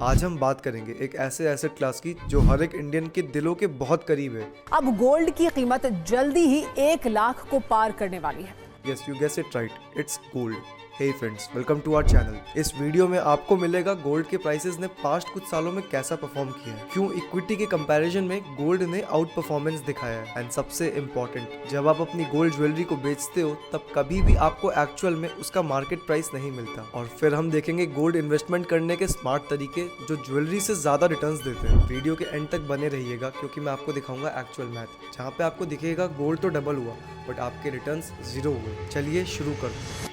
आज हम बात करेंगे एक ऐसे एसेट क्लास की जो हर एक इंडियन के दिलों के बहुत करीब है। अब गोल्ड की कीमत जल्दी ही 1 लाख को पार करने वाली है। Yes, you guess it right, it's gold. Hey friends, welcome to our channel. इस वीडियो में आपको मिलेगा गोल्ड के प्राइसेस ने पास्ट कुछ सालों में कैसा परफॉर्म किया है, क्यों इक्विटी के कंपैरिजन में गोल्ड ने आउट परफॉर्मेंस दिखाया है, एंड सबसे इम्पोर्टेंट, जब आप अपनी गोल्ड ज्वेलरी को बेचते हो तब कभी भी आपको एक्चुअल में उसका मार्केट प्राइस नहीं मिलता। और फिर हम देखेंगे गोल्ड इन्वेस्टमेंट करने के स्मार्ट तरीके जो ज्वेलरी से ज्यादा रिटर्न्स देते हैं। वीडियो के एंड तक बने रहिएगा क्योंकि मैं आपको दिखाऊंगा एक्चुअल मैथ, जहाँ पे आपको दिखेगा गोल्ड तो डबल हुआ बट आपके रिटर्न्स जीरो हुए। चलिए शुरू करते हैं।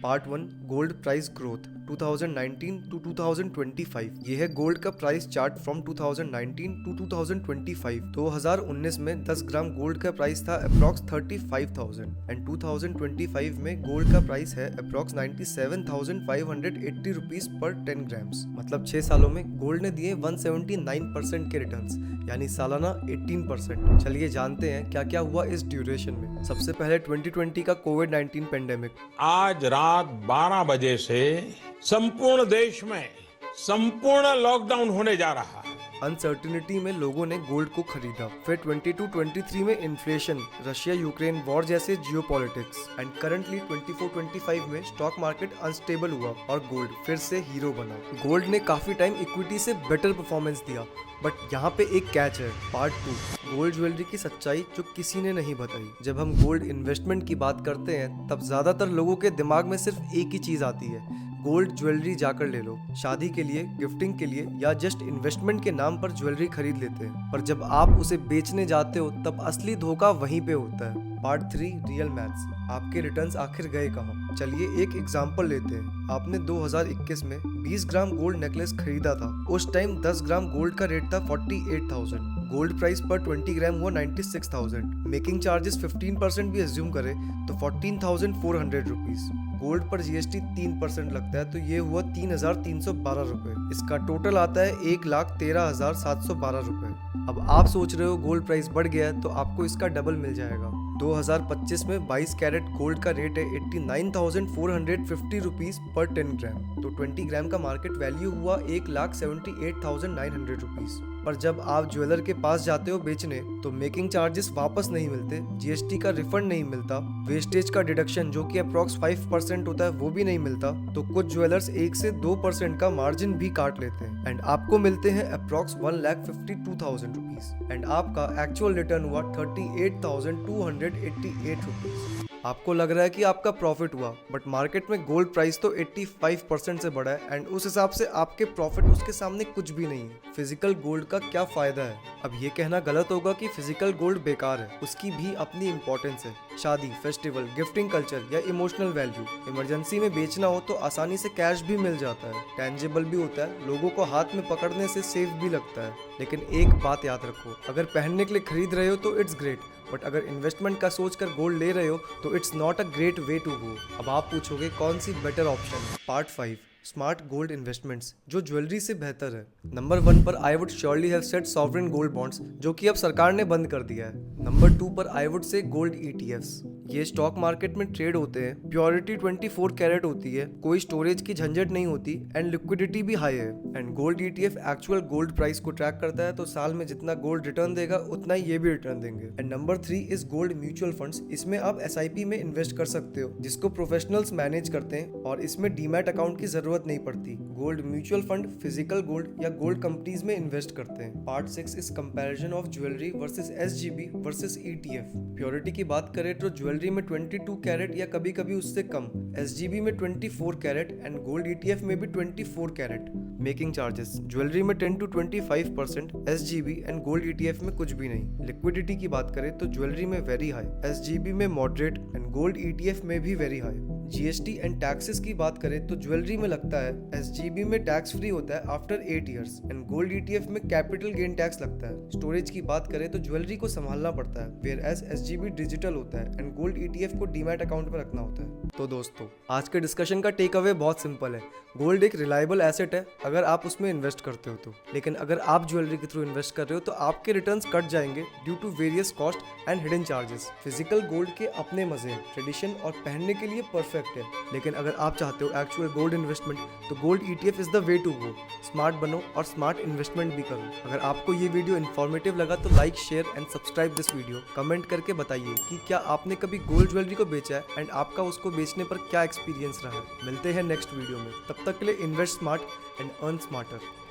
Part 1, gold price growth 2019 to 2025। ये है गोल्ड का प्राइस चार्ट फ्रॉम 2019 टू 2025। 2019 में 10 ग्राम गोल्ड का प्राइस था अप्रॉक्स 35,000 एंड 2025 में गोल्ड का प्राइस है अप्रॉक्स 97,580 रुपीज पर 10 ग्राम्स। मतलब 6 सालों में गोल्ड ने दिए 179% के रिटर्न्स, यानी सालाना 18%। चलिए जानते हैं क्या क्या हुआ इस ड्यूरेशन में। सबसे पहले 2020 का कोविड-19 पेंडेमिक। आज रात 12 बजे से संपूर्ण देश में संपूर्ण लॉकडाउन होने जा रहा है। अनसर्टिनिटी में लोगों ने गोल्ड को खरीदा। फिर 22-23 में इन्फ्लेशन, रशिया यूक्रेन वॉर जैसे जियोपॉलिटिक्स, एंड करंटली 24-25 में स्टॉक मार्केट अनस्टेबल हुआ और गोल्ड फिर से हीरो बना। गोल्ड ने काफी टाइम इक्विटी से बेटर परफॉर्मेंस दिया, बट यहाँ पे एक कैच है। पार्ट 2, गोल्ड ज्वेलरी की सच्चाई जो किसी ने नहीं बताई। जब हम गोल्ड इन्वेस्टमेंट की बात करते हैं तब ज्यादातर लोगों के दिमाग में सिर्फ एक ही चीज आती है, गोल्ड ज्वेलरी जाकर ले लो। शादी के लिए, गिफ्टिंग के लिए या जस्ट इन्वेस्टमेंट के नाम पर ज्वेलरी खरीद लेते हैं, पर जब आप उसे बेचने जाते हो तब असली धोखा वहीं पे होता है। पार्ट 3, रियल मैथ्स, आपके रिटर्न्स आखिर गए कहाँ। चलिए एक एग्जांपल लेते हैं। आपने 2021 में 20 ग्राम गोल्ड नेकलेस खरीदा था। उस टाइम 10 ग्राम गोल्ड का रेट था 48,000। गोल्ड प्राइस पर 20 ग्राम हुआ 96,000। मेकिंग चार्जेस 15% भी एज्यूम करें तो 14,400 रुपीज। गोल्ड पर जीएसटी 3% लगता है तो ये हुआ 3,312 रुपए। इसका टोटल आता है 1,13,712 रुपए। अब आप सोच रहे हो गोल्ड प्राइस बढ़ गया है तो आपको इसका डबल मिल जाएगा। 2025 में 22 कैरेट गोल्ड का रेट है 89,450 रुपीज पर 10 ग्राम, तो 20 ग्राम का मार्केट वैल्यू हुआ 1,78,900 रुपीज। पर जब आप ज्वेलर के पास जाते हो बेचने तो मेकिंग चार्जेस वापस नहीं मिलते, जीएसटी का रिफंड नहीं मिलता, वेस्टेज का डिडक्शन जो कि अप्रॉक्स 5% होता है वो भी नहीं मिलता, तो कुछ ज्वेलर्स 1 से 2% का मार्जिन भी काट लेते हैं एंड आपको मिलते हैं अप्रॉक्स 1,52,000 रुपीज एंड आपका एक्चुअल रिटर्न हुआ 38,288 रुपीज। आपको लग रहा है कि आपका प्रॉफिट हुआ, बट मार्केट में गोल्ड प्राइस तो 85% से बढ़ा है एंड उस हिसाब से आपके प्रॉफिट उसके सामने कुछ भी नहीं है। फिजिकल गोल्ड का क्या फायदा है? अब ये कहना गलत होगा कि फिजिकल गोल्ड बेकार है, उसकी भी अपनी इंपॉर्टेंस है। शादी, फेस्टिवल, गिफ्टिंग कल्चर या इमोशनल वैल्यू। इमरजेंसी में बेचना हो तो आसानी से कैश भी मिल जाता है, टेंजिबल भी होता है, लोगों को हाथ में पकड़ने से सेफ भी लगता है। लेकिन एक बात याद रखो, अगर पहनने के लिए खरीद रहे हो तो इट्स ग्रेट, बट अगर इन्वेस्टमेंट का सोचकर गोल्ड ले रहे हो तो it's not a great way to go. अब आप पूछोगे कौन सी बेटर ऑप्शन है। पार्ट 5, स्मार्ट गोल्ड इन्वेस्टमेंट्स जो ज्वेलरी से बेहतर है। नंबर 1 पर I would surely have set sovereign gold bonds, जो कि अब सरकार ने बंद कर दिया है। नंबर 2 पर I would say gold ETFs. ये स्टॉक मार्केट में ट्रेड होते हैं, प्योरिटी 24 कैरेट होती है, कोई स्टोरेज की झंझट नहीं होती एंड लिक्विडिटी भी हाई है। And gold ETF actual gold price को ट्रैक करता है, तो साल में जितना गोल्ड रिटर्न देगा उतना ही ये भी रिटर्न देंगे। And number 3 is gold mutual funds. इसमें आप एसआईपी में इन्वेस्ट कर सकते हो, जिसको प्रोफेशनल्स मैनेज करते हैं और इसमें डीमैट अकाउंट की जरूरत नहीं पड़ती। Gold mutual fund physical gold या गोल्ड कंपनीज में इन्वेस्ट करते हैं। Part 6 is comparison of jewellery versus SGB versus ETF. Purity की बात करें तो ज्वेलरी में 22 कैरेट या कभी कभी उससे कम, एसजीबी में 24 कैरेट एंड गोल्ड ईटीएफ में भी 24 कैरेट। मेकिंग चार्जेस ज्वेलरी में 10 to 25%, SGB and gold ETF में कुछ भी नहीं। लिक्विडिटी की बात करें तो ज्वेलरी में वेरी हाई, एसजीबी में मॉडरेट एंड गोल्ड ईटीएफ में भी very high. GST and taxes की बात करें तो ज्वेलरी में लगता है, एसजीबी में टैक्स फ्री होता है after 8 years and gold ETF में कैपिटल गेन टैक्स लगता है। स्टोरेज की बात करें तो ज्वेलरी को संभालना पड़ता है, वेयर एज एसजीबी डिजिटल होता है एंड गोल्ड ईटीएफ को डीमैट अकाउंट में रखना होता है। तो दोस्तों, आज के डिस्कशन का टेक अवे बहुत सिंपल है। गोल्ड एक रिलायबल एसेट है अगर आप उसमें इन्वेस्ट करते हो तो, लेकिन अगर आप ज्वेलरी के थ्रू इन्वेस्ट कर रहे हो तो आपके रिटर्न्स कट जाएंगे due to various cost and hidden charges. Physical gold के अपने मजे हैं, ट्रेडिशन और पहनने के लिए परफेक्ट इफेक्ट है। लेकिन अगर आप चाहते हो एक्चुअल गोल्ड इन्वेस्टमेंट तो gold ETF is the way to go. Smart बनो और स्मार्ट इन्वेस्टमेंट भी करो। अगर आपको ये वीडियो इन्फॉर्मेटिव लगा तो like, share and subscribe this video. Comment करके बताइए कि क्या आपने कभी गोल्ड ज्वेलरी को बेचा है एंड आपका उसको बेचने पर क्या एक्सपीरियंस रहा है। मिलते हैं नेक्स्ट वीडियो में, तब तक के लिए invest smart and earn smarter.